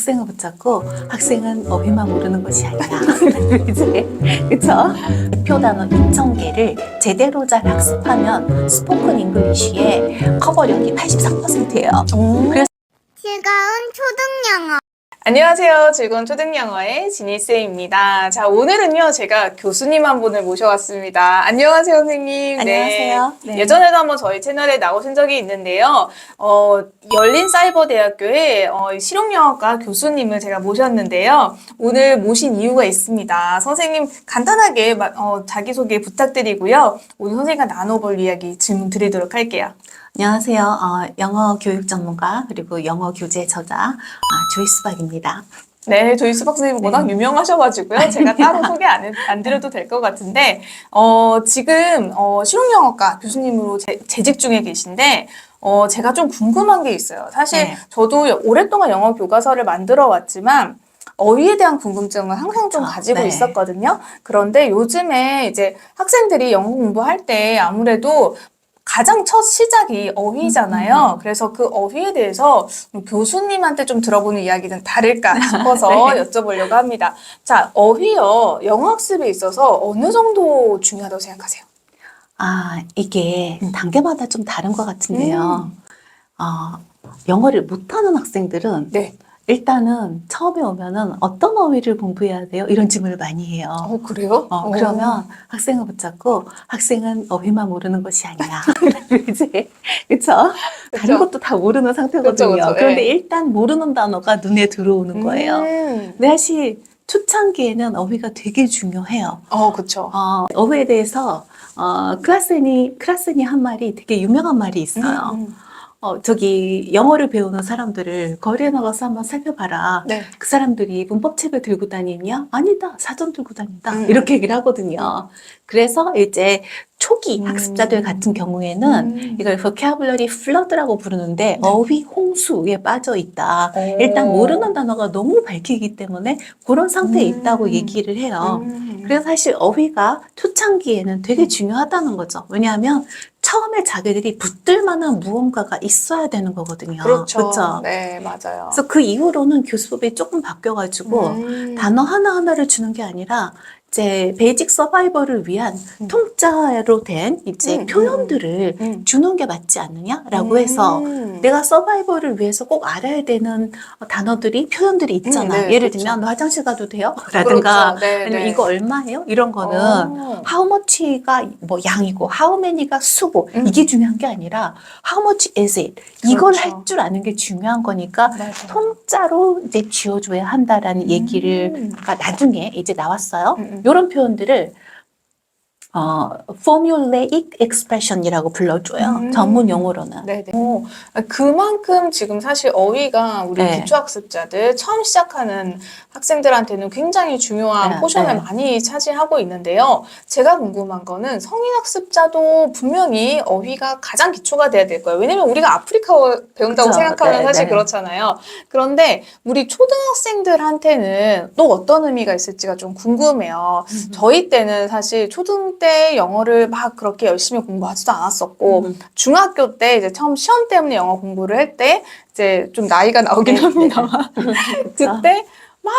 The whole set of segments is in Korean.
학생을 붙잡고 학생은 어휘만 모르는 것이 아니야. 이제 그쵸? 대표 단어 2,000개를 제대로 잘 학습하면 스포큰 잉글리쉬의 커버력이 83%예요. 그래서 즐거운 초등영어. 안녕하세요. 즐거운 초등영어의 지니쌤입니다. 자, 오늘은요, 제가 교수님 한 분을 모셔왔습니다. 안녕하세요, 선생님. 안녕하세요. 네. 네. 예전에도 한번 저희 채널에 나오신 적이 있는데요. 열린사이버대학교의 실용영어과 교수님을 제가 모셨는데요. 오늘 모신 이유가 있습니다. 선생님, 간단하게 자기소개 부탁드리고요. 오늘 선생님과 나눠볼 이야기 질문 드리도록 할게요. 안녕하세요. 영어 교육 전문가 그리고 영어 교재 저자 조이스 박입니다. 네, 조이스 박 선생님 워낙 유명하셔가지고요. 제가 따로 소개 안 드려도 될 것 같은데, 지금, 실용영어과 교수님으로 재직 중에 계신데, 제가 좀 궁금한 게 있어요. 사실 네. 저도 오랫동안 영어 교과서를 만들어 왔지만, 어휘에 대한 궁금증을 항상 좀 가지고 네. 있었거든요. 그런데 요즘에 이제 학생들이 영어 공부할 때 아무래도 가장 첫 시작이 어휘잖아요. 그래서 그 어휘에 대해서 교수님한테 좀 들어보는 이야기는 다를까 싶어서 네. 여쭤보려고 합니다. 자, 어휘요. 영어 학습에 있어서 어느 정도 중요하다고 생각하세요? 이게 단계마다 좀 다른 것 같은데요. 영어를 못하는 학생들은 네. 일단은 처음에 오면은 어떤 어휘를 공부해야 돼요? 이런 질문을 많이 해요. 그래요? 그러면 학생을 붙잡고 학생은 어휘만 모르는 것이 아니야. 이제 그쵸? 다른 것도 다 모르는 상태거든요. 그쵸, 그런데 예. 일단 모르는 단어가 눈에 들어오는 거예요. 근데 사실 초창기에는 어휘가 되게 중요해요. 그쵸. 어휘에 대해서 클라센이 한 말이 되게 유명한 말이 있어요. 저기 영어를 배우는 사람들을 거리에 나가서 한번 살펴봐라. 네. 그 사람들이 문법책을 들고 다니냐? 아니다. 사전 들고 다닌다. 이렇게 얘기를 하거든요. 그래서 이제 초기 학습자들 같은 경우에는 이걸 vocabulary flood라고 부르는데 어휘 홍수에 빠져 있다. 일단 모르는 단어가 너무 밝히기 때문에 그런 상태에 있다고 얘기를 해요. 그래서 사실 어휘가 초창기에는 되게 중요하다는 거죠. 왜냐하면 처음에 자기들이 붙들 만한 무언가가 있어야 되는 거거든요. 그렇죠. 그쵸? 네, 맞아요. 그래서 그 이후로는 교수법이 조금 바뀌어가지고 단어 하나하나를 주는 게 아니라 이제 베이직 서바이벌을 위한 통짜로 된 이제 표현들을 주는 게 맞지 않느냐라고 해서 내가 서바이벌을 위해서 꼭 알아야 되는 단어들이 표현들이 있잖아. 네, 예를 그렇죠. 들면 너 화장실 가도 돼요? 라든가 그렇죠. 네, 아니면 네. 이거 얼마예요? 이런 거는 how much가 뭐 양이고 how many가 수고 이게 중요한 게 아니라 how much is it? 이걸 그렇죠. 할 줄 아는 게 중요한 거니까 맞아요. 통짜로 이제 쥐어줘야 한다라는 얘기를 나중에 이제 나왔어요. 이런 표현들을 formulaic expression이라고 불러줘요. 전문 용어로는. 네네. 그만큼 지금 사실 어휘가 우리 네. 기초학습자들 처음 시작하는 학생들한테는 굉장히 중요한 네, 포션을 네. 많이 차지하고 있는데요. 제가 궁금한 거는 성인학습자도 분명히 어휘가 가장 기초가 돼야 될 거예요. 왜냐면 우리가 아프리카어 배운다고 그쵸. 생각하면 네, 사실 네. 그렇잖아요. 그런데 우리 초등학생들한테는 또 어떤 의미가 있을지가 좀 궁금해요. 저희 때는 사실 초등 때 영어를 막 그렇게 열심히 공부하지도 않았었고 중학교 때 이제 처음 시험 때문에 영어 공부를 할 때 이제 좀 나이가 나오긴 네, 합니다만 그쵸. 그때 막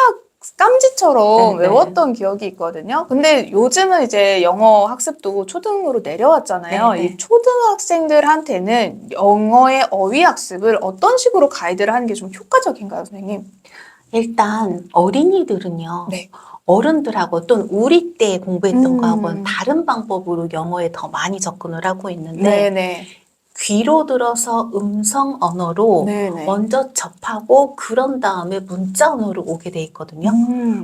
깜지처럼 네, 네. 외웠던 기억이 있거든요. 근데 요즘은 이제 영어 학습도 초등으로 내려왔잖아요. 네, 네. 이 초등학생들한테는 영어의 어휘 학습을 어떤 식으로 가이드를 하는 게 좀 효과적인가요, 선생님? 일단 어린이들은요. 네. 어른들하고 또는 우리 때 공부했던 거하고는 음. 다른 방법으로 영어에 더 많이 접근을 하고 있는데 네네. 귀로 들어서 음성 언어로 네네. 먼저 접하고 그런 다음에 문자 언어로 오게 돼 있거든요.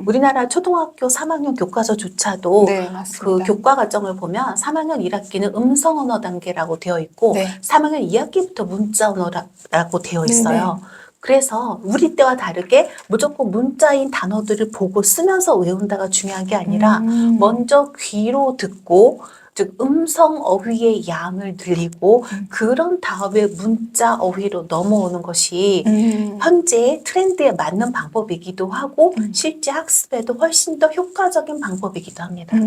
우리나라 초등학교 3학년 교과서조차도 네, 그 맞습니다. 교과 과정을 보면 3학년 1학기는 음성 언어 단계라고 되어 있고 네. 3학년 2학기부터 문자 언어라고 되어 있어요. 네네. 그래서 우리 때와 다르게 무조건 문자인 단어들을 보고 쓰면서 외운다가 중요한 게 아니라 먼저 귀로 듣고 즉 음성 어휘의 양을 늘리고 그런 다음에 문자 어휘로 넘어오는 것이 현재 트렌드에 맞는 방법이기도 하고 실제 학습에도 훨씬 더 효과적인 방법이기도 합니다.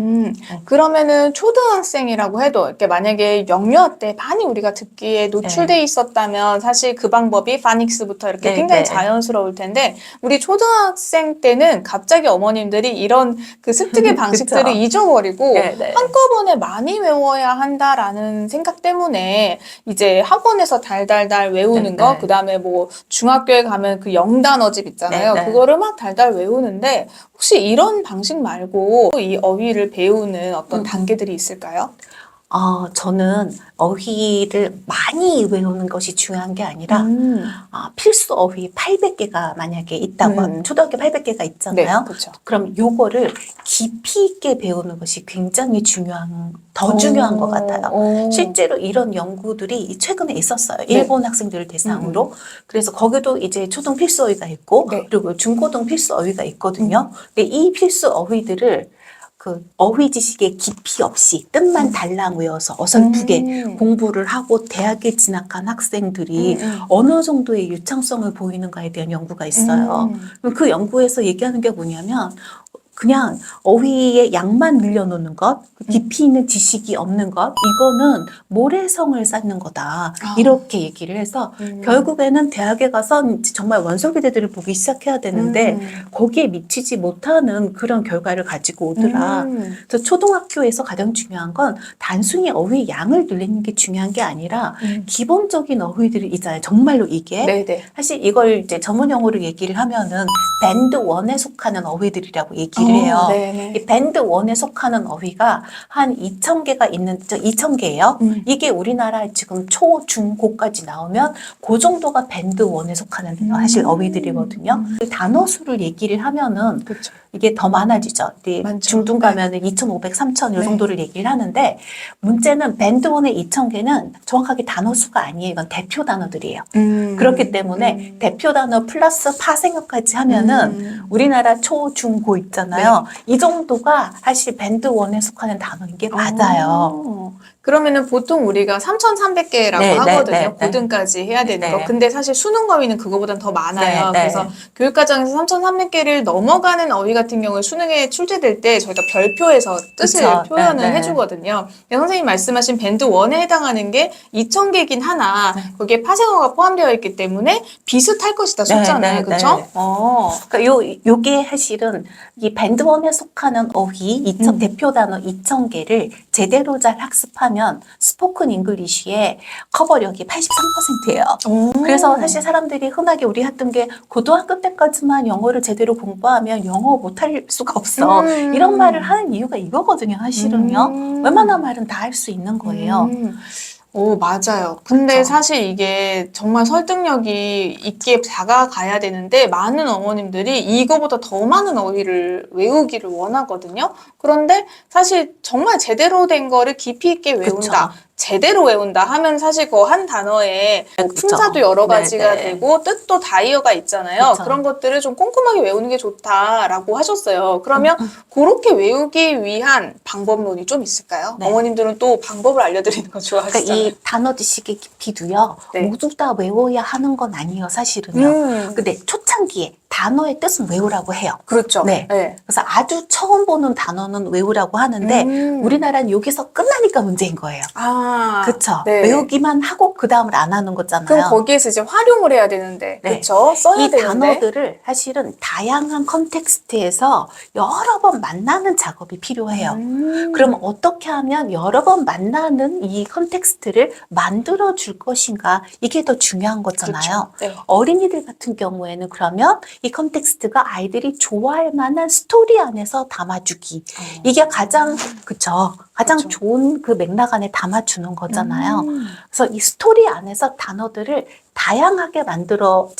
그러면은 초등학생이라고 해도 이렇게 만약에 영유아 때 많이 우리가 듣기에 노출돼 있었다면 사실 그 방법이 파닉스부터 이렇게 네, 굉장히 네. 자연스러울 텐데 우리 초등학생 때는 갑자기 어머님들이 이런 그 습득의 방식들을 그쵸. 잊어버리고 네, 네. 한꺼번에 많이 외워야 한다라는 생각 때문에 이제 학원에서 달달달 외우는 네, 거, 네. 그다음에 뭐 중학교에 가면 그 영단어집 있잖아요. 네, 네. 그거를 막 달달 외우는데 혹시 이런 방식 말고 이 어휘를 배우는 어떤 단계들이 있을까요? 저는 어휘를 많이 외우는 것이 중요한 게 아니라 필수 어휘 800개가 만약에 있다고 초등학교 800개가 네, 있잖아요. 그렇죠. 그럼 요거를 깊이 있게 배우는 것이 굉장히 더 중요한 것 같아요. 실제로 이런 연구들이 최근에 있었어요. 네. 일본 학생들을 대상으로. 그래서 거기도 이제 초등 필수 어휘가 있고 네. 그리고 중고등 필수 어휘가 있거든요. 근데 이 필수 어휘들을 그 어휘 지식의 깊이 없이 뜻만 달랑 외워서 어설프게 공부를 하고 대학에 진학한 학생들이 어느 정도의 유창성을 보이는가에 대한 연구가 있어요. 그 연구에서 얘기하는 게 뭐냐면 그냥 어휘의 양만 늘려놓는 것, 깊이 있는 지식이 없는 것, 이거는 모래성을 쌓는 거다. 이렇게 얘기를 해서 결국에는 대학에 가서 정말 원소기대들을 보기 시작해야 되는데 거기에 미치지 못하는 그런 결과를 가지고 오더라. 그래서 초등학교에서 가장 중요한 건 단순히 어휘의 양을 늘리는 게 중요한 게 아니라 기본적인 어휘들이 있잖아요. 정말로 이게. 네네. 사실 이걸 이제 전문 용어로 얘기를 하면은 밴드 1에 속하는 어휘들이라고 얘기를 해요. 네네. 이 밴드 1에 속하는 어휘가 한 2,000개가 있는, 2,000개예요. 이게 우리나라 지금 초, 중, 고까지 나오면 그 정도가 밴드 1에 속하는 사실 어휘들이거든요. 그 단어 수를 얘기를 하면은 그렇죠. 이게 더 많아지죠. 많죠. 중등 가면은 2,500, 3,000 이 네. 정도를 얘기를 하는데 문제는 밴드 1의 2,000개는 정확하게 단어 수가 아니에요. 이건 대표 단어들이에요. 그렇기 때문에 대표 단어 플러스 파생어까지 하면은 우리나라 초, 중, 고 있잖아요. 이 정도가 사실 밴드 1에 속하는 단어인 게 맞아요. 그러면은 보통 우리가 3,300개라고 네, 네, 하거든요. 네, 네. 고등까지 해야 되는 네. 거. 근데 사실 수능 거위는 그거보단 더 많아요. 네, 네. 그래서 교육과정에서 3,300개를 넘어가는 어휘 같은 경우에 수능에 출제될 때 저희가 별표에서 뜻을 그쵸. 표현을 네, 네. 해주거든요. 근데 선생님 말씀하신 밴드 1에 해당하는 게 2,000개긴 하나 거기에 파생어가 포함되어 있기 때문에 비슷할 것이다 숫자는. 네, 네, 그렇죠? 네. 그러니까 요게 사실은 이 밴드 1에 속하는 어휘 대표 단어 2,000개를 제대로 잘 학습하면 스포큰 잉글리시의 커버력이 83%예요. 그래서 사실 사람들이 흔하게 우리 했던 게 고등학교 때까지만 영어를 제대로 공부하면 영어 못할 수가 없어. 이런 말을 하는 이유가 이거거든요, 사실은요. 웬만한 말은 다 할 수 있는 거예요. 오, 맞아요. 근데 그쵸. 사실 이게 정말 설득력이 있게 다가가야 되는데 많은 어머님들이 이거보다 더 많은 어휘를 외우기를 원하거든요. 그런데 사실 정말 제대로 된 거를 깊이 있게 외운다. 그쵸. 제대로 외운다 하면 사실 그 한 단어에 뭐 그쵸. 품사도 여러 가지가 네, 네. 되고 뜻도 다이어가 있잖아요. 그쵸. 그런 것들을 좀 꼼꼼하게 외우는 게 좋다라고 하셨어요. 그러면 그렇게 외우기 위한 방법론이 좀 있을까요? 네. 어머님들은 또 방법을 알려드리는 거 좋아하시잖아요. 그러니까 이 단어 지식의 깊이도요. 네. 모두 다 외워야 하는 건 아니에요, 사실은요. 근데 초창기에 단어의 뜻은 외우라고 해요. 그렇죠. 네. 네. 그래서 아주 처음 보는 단어는 외우라고 하는데 우리나라는 여기서 끝나니까 문제인 거예요. 그쵸? 네. 외우기만 하고 그 다음을 안 하는 거잖아요. 그럼 거기에서 이제 활용을 해야 되는데, 네. 그렇죠? 써야 이 되는데. 단어들을 사실은 다양한 컨텍스트에서 여러 번 만나는 작업이 필요해요. 그럼 어떻게 하면 여러 번 만나는 이 컨텍스트를 만들어 줄 것인가, 이게 더 중요한 거잖아요. 그렇죠. 네. 어린이들 같은 경우에는 그러면 이 컨텍스트가 아이들이 좋아할 만한 스토리 안에서 담아주기. 이게 가장, 그쵸. 가장 그쵸. 좋은 그 맥락 안에 담아주는 거잖아요. 그래서 이 스토리 안에서 단어들을 다양하게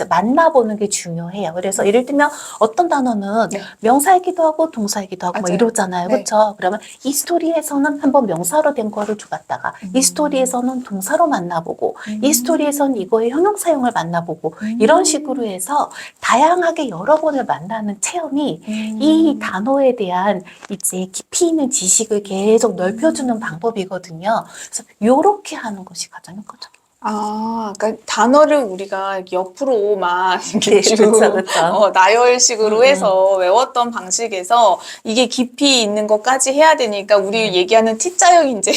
만나보는 게 중요해요. 그래서 예를 들면 어떤 단어는 네. 명사이기도 하고 동사이기도 하고 뭐 맞아요. 이러잖아요. 네. 그렇죠? 그러면 이 스토리에서는 한번 명사로 된 거를 줘봤다가 이 스토리에서는 동사로 만나보고 이 스토리에서는 이거의 형용사용을 만나보고 이런 식으로 해서 다양하게 여러 번을 만나는 체험이 이 단어에 대한 이제 깊이 있는 지식을 계속 넓혀주는 방법이거든요. 그래서 요렇게 하는 것이 가장 효과적이에요. 그러니까 단어를 우리가 이렇게 옆으로만 이렇게 네, 쭉 그쵸, 그쵸. 나열식으로 해서 외웠던 방식에서 이게 깊이 있는 것까지 해야 되니까 우리 얘기하는 T자형 이제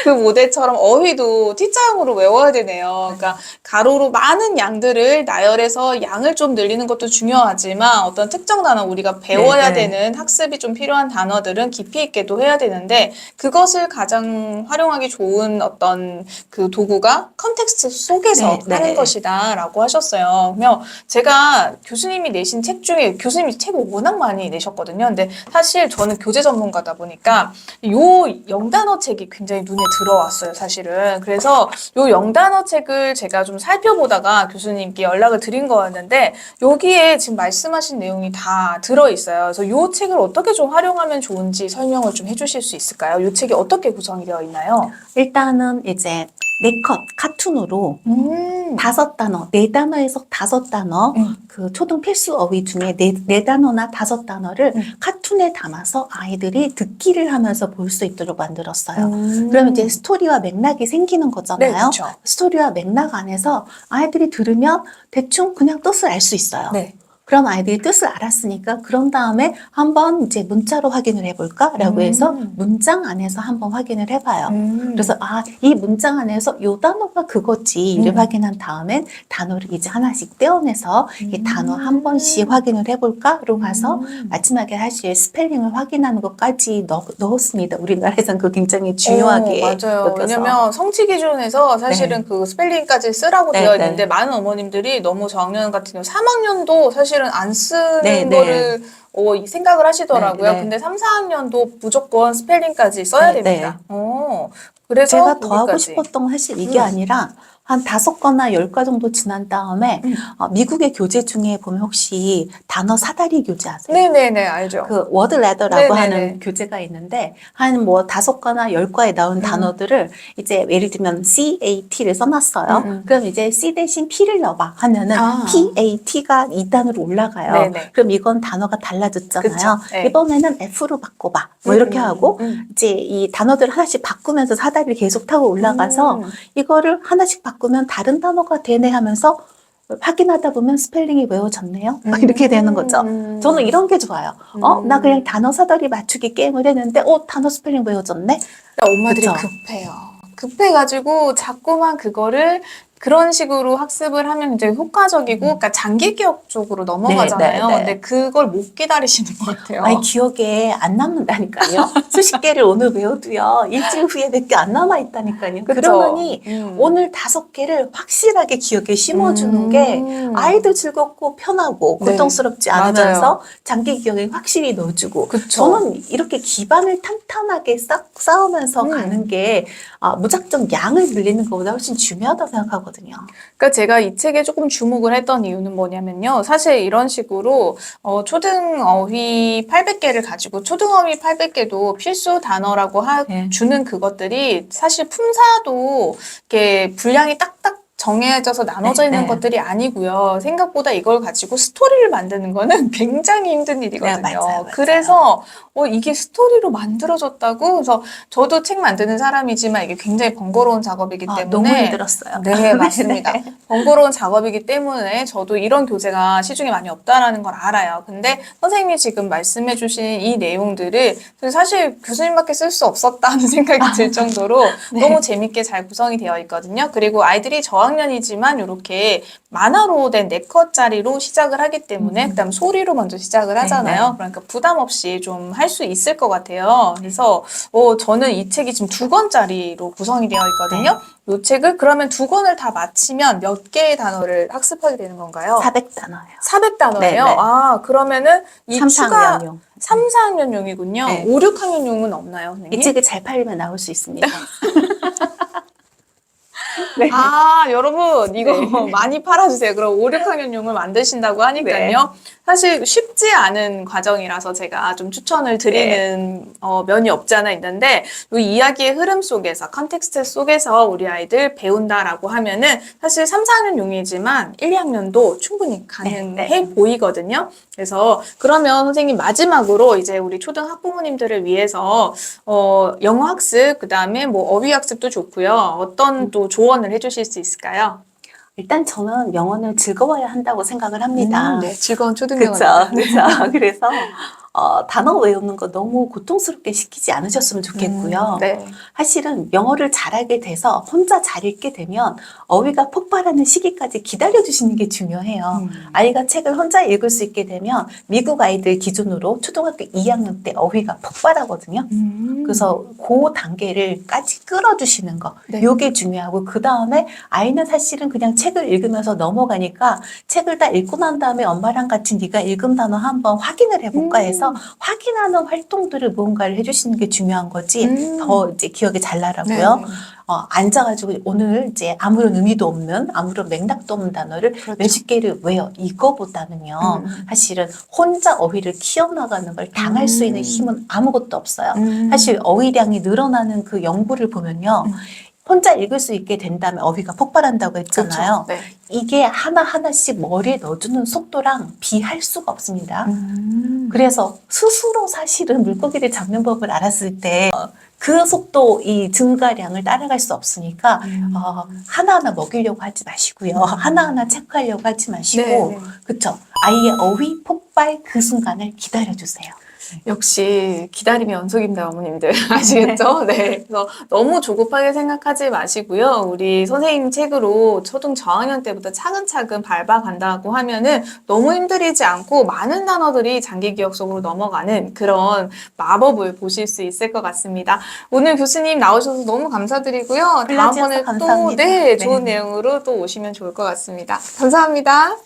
그 모델처럼 어휘도 T자형으로 외워야 되네요. 그러니까 가로로 많은 양들을 나열해서 양을 좀 늘리는 것도 중요하지만 어떤 특정 단어 우리가 배워야 네, 네. 되는 학습이 좀 필요한 단어들은 깊이 있게도 해야 되는데 그것을 가장 활용하기 좋은 어떤 그 도구가 컨텍스트 속에서 네, 하는 네. 것이다라고 하셨어요. 그러면 제가 교수님이 내신 책 중에 교수님이 책을 워낙 많이 내셨거든요. 근데 사실 저는 교재 전문가다 보니까 요 영단어 책이 굉장히 눈에 들어왔어요, 사실은. 그래서 요 영단어 책을 제가 좀 살펴보다가 교수님께 연락을 드린 거였는데 여기에 지금 말씀하신 내용이 다 들어있어요. 그래서 요 책을 어떻게 좀 활용하면 좋은지 설명을 좀 해주실 수 있을까요? 요 책이 어떻게 구성이 되어 있나요? 일단은 이제 4컷 카툰으로 5단어, 4단어에서 5단어, 그 초등 필수 어휘 중에 4단어나 5단어를 카툰에 담아서 아이들이 듣기를 하면서 볼 수 있도록 만들었어요. 그러면 이제 스토리와 맥락이 생기는 네, 거잖아요. 그렇죠. 스토리와 맥락 안에서 아이들이 들으면 대충 그냥 뜻을 알 수 있어요. 네. 그럼 아이들이 뜻을 알았으니까 그런 다음에 한번 이제 문자로 확인을 해볼까라고 해서 문장 안에서 한번 확인을 해봐요. 그래서 이 문장 안에서 요 단어가 그거지를 확인한 다음엔 단어를 이제 하나씩 떼어내서 이 단어 한 번씩 확인을 해볼까로 가서 마지막에 사실 스펠링을 확인하는 것까지 넣었습니다. 우리나라에서는 그 굉장히 중요하게 맞아요. 여겨서. 왜냐면 성취 기준에서 사실은 그 스펠링까지 쓰라고 네, 되어 네. 있는데 많은 어머님들이 너무 저학년 같은 경우 3학년도 사실은 안 쓰는 네, 네. 거를 생각을 하시더라고요. 네, 네. 근데 3, 4학년도 무조건 스펠링까지 써야 네, 됩니다. 그래서 제가 더 하고 거기까지. 싶었던 건 사실 이게 아니라 한 5거나 10과 정도 지난 다음에 미국의 교재 중에 보면 혹시 단어 사다리 교재 아세요? 네네네, 알죠. 그 워드 레더라고 네네네. 하는 교재가 있는데 한 뭐 5거나 10과에 나온 단어들을 이제 예를 들면 CAT를 써놨어요. 그럼 이제 C 대신 P를 넣어봐 하면은 PAT가 2단으로 올라가요. 네네. 그럼 이건 단어가 달라졌잖아요. 그쵸. 네. 이번에는 F로 바꿔봐. 뭐 이렇게 하고 이제 이 단어들을 하나씩 바꾸면서 사다리를 계속 타고 올라가서 이거를 하나씩 바꾸면 다른 단어가 되네 하면서 확인하다 보면 스펠링이 외워졌네요. 이렇게 되는 거죠. 저는 이런 게 좋아요. 나 그냥 단어 사다리 맞추기 게임을 했는데, 단어 스펠링 외워졌네? 엄마들이 그쵸? 급해요. 급해가지고 자꾸만 그거를 그런 식으로 학습을 하면 굉장히 효과적이고, 그러니까 장기 기억 쪽으로 넘어가잖아요. 네, 네. 근데 그걸 못 기다리시는 것 같아요. 아니, 기억에 안 남는다니까요. 수십 개를 오늘 외워도요, 일주일 후에 몇 개 안 남아있다니까요. 그쵸? 그러니 오늘 5개를 확실하게 기억에 심어주는 게 아이도 즐겁고 편하고 네. 고통스럽지 맞아요. 않으면서 장기 기억에 확실히 넣어주고. 그쵸. 저는 이렇게 기반을 탄탄하게 쌓으면서 가는 게 무작정 양을 늘리는 것보다 훨씬 중요하다고 생각하거든요. 그러니까 제가 이 책에 조금 주목을 했던 이유는 뭐냐면요. 사실 이런 식으로 초등 어휘 800개를 가지고 초등 어휘 800개도 필수 단어라고 네. 주는 그것들이 사실 품사도 이렇게 분량이 딱딱 정해져서 나눠져 네, 있는 네. 것들이 아니고요. 생각보다 이걸 가지고 스토리를 만드는 거는 굉장히 힘든 일이거든요. 네, 맞아요. 그래서 이게 스토리로 만들어졌다고? 그래서 저도 책 만드는 사람이지만 이게 굉장히 번거로운 작업이기 때문에 너무 힘들었어요. 네, 맞습니다. 번거로운 작업이기 때문에 저도 이런 교재가 시중에 많이 없다라는 걸 알아요. 근데 선생님이 지금 말씀해주신 이 내용들을 사실 교수님밖에 쓸 수 없었다는 생각이 들 정도로 너무 재밌게 잘 구성이 되어 있거든요. 그리고 아이들이 저학년이지만 이렇게 만화로 된 4컷짜리로 시작을 하기 때문에 그다음 소리로 먼저 시작을 하잖아요. 그러니까 부담 없이 좀 할 수 있을 것 같아요. 그래서 저는 이 책이 지금 2권짜리로 구성이 되어 있거든요. 이 책을 그러면 2권을 다 마치면 몇 개의 단어를 학습하게 되는 건가요? 400단어예요. 400단어예요? 네, 네. 그러면은 이 3, 추가 4학년용. 3, 4학년용이군요. 네. 5, 6학년용은 없나요, 이 선생님? 책이 잘 팔리면 나올 수 있습니다. 네. 아, 여러분, 이거 네. 많이 팔아주세요. 그럼 5, 6학년용을 만드신다고 하니까요. 사실 쉽지 않은 과정이라서 제가 좀 추천을 드리는 면이 없지 않아 있는데, 이 이야기의 흐름 속에서, 컨텍스트 속에서 우리 아이들 배운다라고 하면은 사실 3, 4학년용이지만 1, 2학년도 충분히 가능해 보이거든요. 그래서 그러면 선생님 마지막으로 이제 우리 초등 학부모님들을 위해서 영어 학습, 그 다음에 뭐 어휘 학습도 좋고요. 어떤 또 조언을 해주실 수 있을까요? 일단 저는 영어는 즐거워야 한다고 생각을 합니다. 네, 즐거운 초등 그쵸, 영어. 그쵸. 그래서 단어 외우는 거 너무 고통스럽게 시키지 않으셨으면 좋겠고요. 네. 사실은 영어를 잘하게 돼서 혼자 잘 읽게 되면 어휘가 폭발하는 시기까지 기다려주시는 게 중요해요. 아이가 책을 혼자 읽을 수 있게 되면 미국 아이들 기준으로 초등학교 2학년 때 어휘가 폭발하거든요. 그래서 그 단계를까지 끌어주시는 거, 네. 요게 중요하고, 그 다음에 아이는 사실은 그냥 책을 읽으면서 넘어가니까 책을 다 읽고 난 다음에 엄마랑 같이 네가 읽은 단어 한번 확인을 해볼까 해서 확인하는 활동들을 무언가를 해주시는 게 중요한 거지, 더 이제 기억이 잘 나라고요. 네. 앉아가지고 오늘 이제 아무런 의미도 없는, 아무런 맥락도 없는 단어를 몇십 개를 외워, 이거보다는요, 사실은 혼자 어휘를 키워나가는 걸 당할 수 있는 힘은 아무것도 없어요. 사실 어휘량이 늘어나는 그 연구를 보면요, 혼자 읽을 수 있게 된다면 어휘가 폭발한다고 했잖아요. 그렇죠. 네. 이게 하나하나씩 머리에 넣어주는 속도랑 비할 수가 없습니다. 그래서 스스로 사실은 물고기를 잡는 법을 알았을 때 그 속도, 이 증가량을 따라갈 수 없으니까 하나하나 먹이려고 하지 마시고요. 하나하나 체크하려고 하지 마시고, 네. 그쵸? 아이의 어휘 폭발 그 순간을 기다려주세요. 역시 기다림의 연속입니다, 어머님들. 아시겠죠? 네. 그래서 너무 조급하게 생각하지 마시고요. 우리 선생님 책으로 초등 저학년 때부터 차근차근 밟아간다고 하면은 너무 힘들이지 않고 많은 단어들이 장기 기억 속으로 넘어가는 그런 마법을 보실 수 있을 것 같습니다. 오늘 교수님 나오셔서 너무 감사드리고요. 불러주셔서 다음번에 또 감사합니다. 네, 좋은 네. 내용으로 또 오시면 좋을 것 같습니다. 감사합니다.